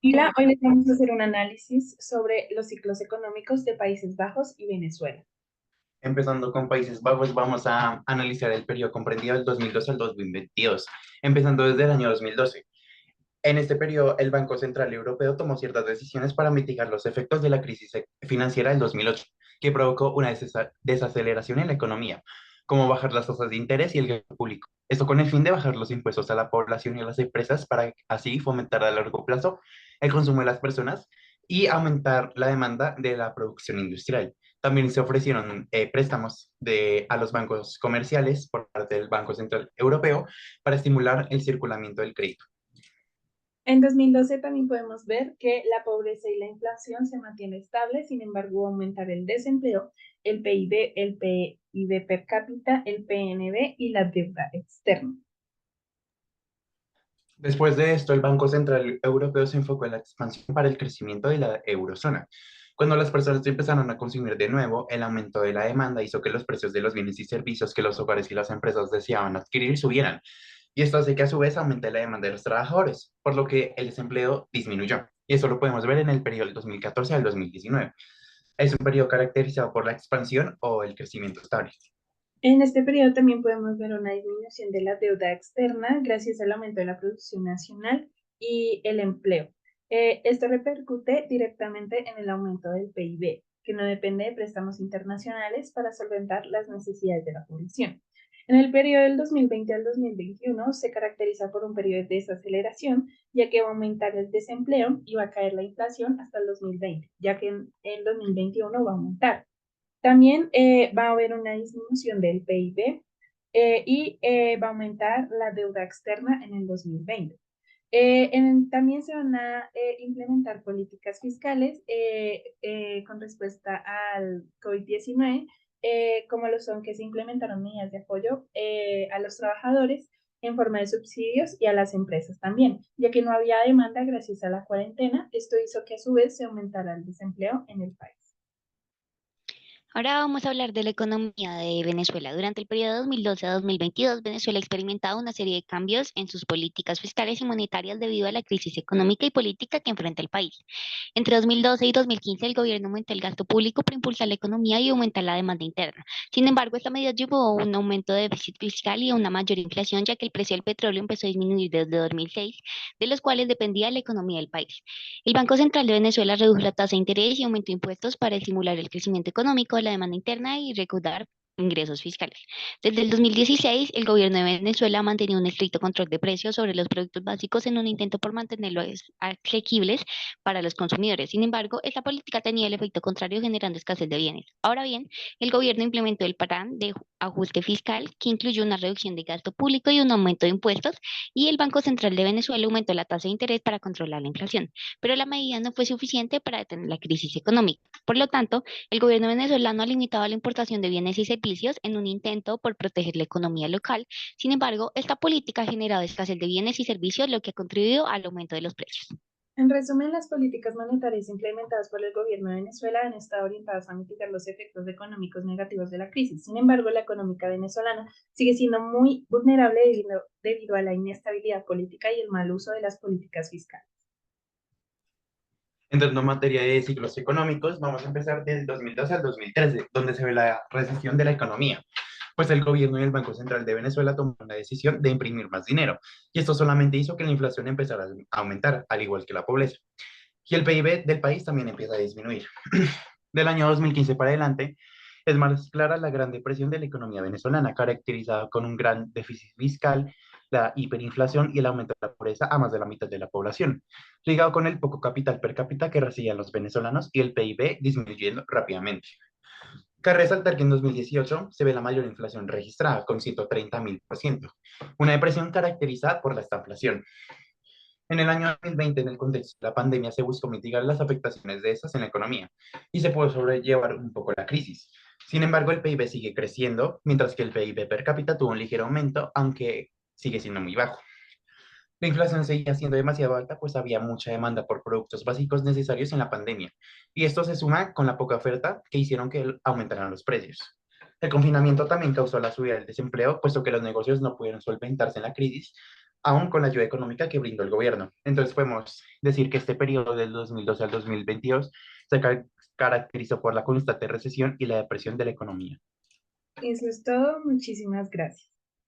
Hola, hoy les vamos a hacer un análisis sobre los ciclos económicos de Países Bajos y Venezuela. Empezando con Países Bajos, vamos a analizar el periodo comprendido del 2012 al 2022, empezando desde el año 2012. En este periodo, el Banco Central Europeo tomó ciertas decisiones para mitigar los efectos de la crisis financiera del 2008, que provocó una desaceleración en la economía, como bajar las tasas de interés y el gasto público. Esto con el fin de bajar los impuestos a la población y a las empresas para así fomentar a largo plazo el consumo de las personas y aumentar la demanda de la producción industrial. También se ofrecieron préstamos a los bancos comerciales por parte del Banco Central Europeo para estimular el circulamiento del crédito. En 2012 también podemos ver que la pobreza y la inflación se mantienen estables, sin embargo, aumentar el desempleo, el PIB, el PIB per cápita, el PNB y la deuda externa. Después de esto, el Banco Central Europeo se enfocó en la expansión para el crecimiento de la eurozona. Cuando las personas empezaron a consumir de nuevo, el aumento de la demanda hizo que los precios de los bienes y servicios que los hogares y las empresas deseaban adquirir subieran. Y esto hace que a su vez aumente la demanda de los trabajadores, por lo que el desempleo disminuyó. Y eso lo podemos ver en el periodo del 2014 al 2019. Es un periodo caracterizado por la expansión o el crecimiento estable. En este periodo también podemos ver una disminución de la deuda externa gracias al aumento de la producción nacional y el empleo. Esto repercute directamente en el aumento del PIB, que no depende de préstamos internacionales para solventar las necesidades de la población. En el periodo del 2020 al 2021 se caracteriza por un periodo de desaceleración, ya que va a aumentar el desempleo y va a caer la inflación hasta el 2020, ya que en el 2021 va a aumentar. También va a haber una disminución del PIB va a aumentar la deuda externa en el 2020. También se van a implementar políticas fiscales con respuesta al COVID-19, como lo son que se implementaron medidas de apoyo a los trabajadores en forma de subsidios y a las empresas también, ya que no había demanda gracias a la cuarentena. Esto hizo que a su vez se aumentara el desempleo en el país. Ahora vamos a hablar de la economía de Venezuela. Durante el periodo 2012 a 2022, Venezuela ha experimentado una serie de cambios en sus políticas fiscales y monetarias debido a la crisis económica y política que enfrenta el país. Entre 2012 y 2015, el gobierno aumentó el gasto público para impulsar la economía y aumentar la demanda interna. Sin embargo, esta medida llevó a un aumento de déficit fiscal y a una mayor inflación, ya que el precio del petróleo empezó a disminuir desde 2006, de los cuales dependía la economía del país. El Banco Central de Venezuela redujo la tasa de interés y aumentó impuestos para estimular el crecimiento económico, la demanda interna y recaudar ingresos fiscales. Desde el 2016, el gobierno de Venezuela ha mantenido un estricto control de precios sobre los productos básicos en un intento por mantenerlos asequibles para los consumidores. Sin embargo, esta política tenía el efecto contrario, generando escasez de bienes. Ahora bien, el gobierno implementó el plan de ajuste fiscal, que incluyó una reducción de gasto público y un aumento de impuestos, y el Banco Central de Venezuela aumentó la tasa de interés para controlar la inflación. Pero la medida no fue suficiente para detener la crisis económica. Por lo tanto, el gobierno venezolano ha limitado la importación de bienes y servicios en un intento por proteger la economía local. Sin embargo, esta política ha generado escasez de bienes y servicios, lo que ha contribuido al aumento de los precios. En resumen, las políticas monetarias implementadas por el gobierno de Venezuela han estado orientadas a mitigar los efectos económicos negativos de la crisis. Sin embargo, la económica venezolana sigue siendo muy vulnerable debido a la inestabilidad política y el mal uso de las políticas fiscales. Entrando en materia de ciclos económicos, vamos a empezar del 2012 al 2013, donde se ve la recesión de la economía. Pues el gobierno y el Banco Central de Venezuela tomaron la decisión de imprimir más dinero, y esto solamente hizo que la inflación empezara a aumentar, al igual que la pobreza. Y el PIB del país también empieza a disminuir. Del año 2015 para adelante, es más clara la gran depresión de la economía venezolana, caracterizada con un gran déficit fiscal, la hiperinflación y el aumento de la pobreza a más de la mitad de la población, ligado con el poco capital per cápita que recibían los venezolanos y el PIB disminuyendo rápidamente. Cabe resaltar que en 2018 se ve la mayor inflación registrada, con 130.000%, una depresión caracterizada por la estagflación. En el año 2020, en el contexto de la pandemia, se buscó mitigar las afectaciones de estas en la economía y se pudo sobrellevar un poco la crisis. Sin embargo, el PIB sigue creciendo, mientras que el PIB per cápita tuvo un ligero aumento, aunque sigue siendo muy bajo. La inflación seguía siendo demasiado alta, pues había mucha demanda por productos básicos necesarios en la pandemia, y esto se suma con la poca oferta que hicieron que aumentaran los precios. El confinamiento también causó la subida del desempleo, puesto que los negocios no pudieron solventarse en la crisis, aún con la ayuda económica que brindó el gobierno. Entonces podemos decir que este periodo del 2012 al 2022 se caracterizó por la constante recesión y la depresión de la economía. Eso es todo. Muchísimas gracias.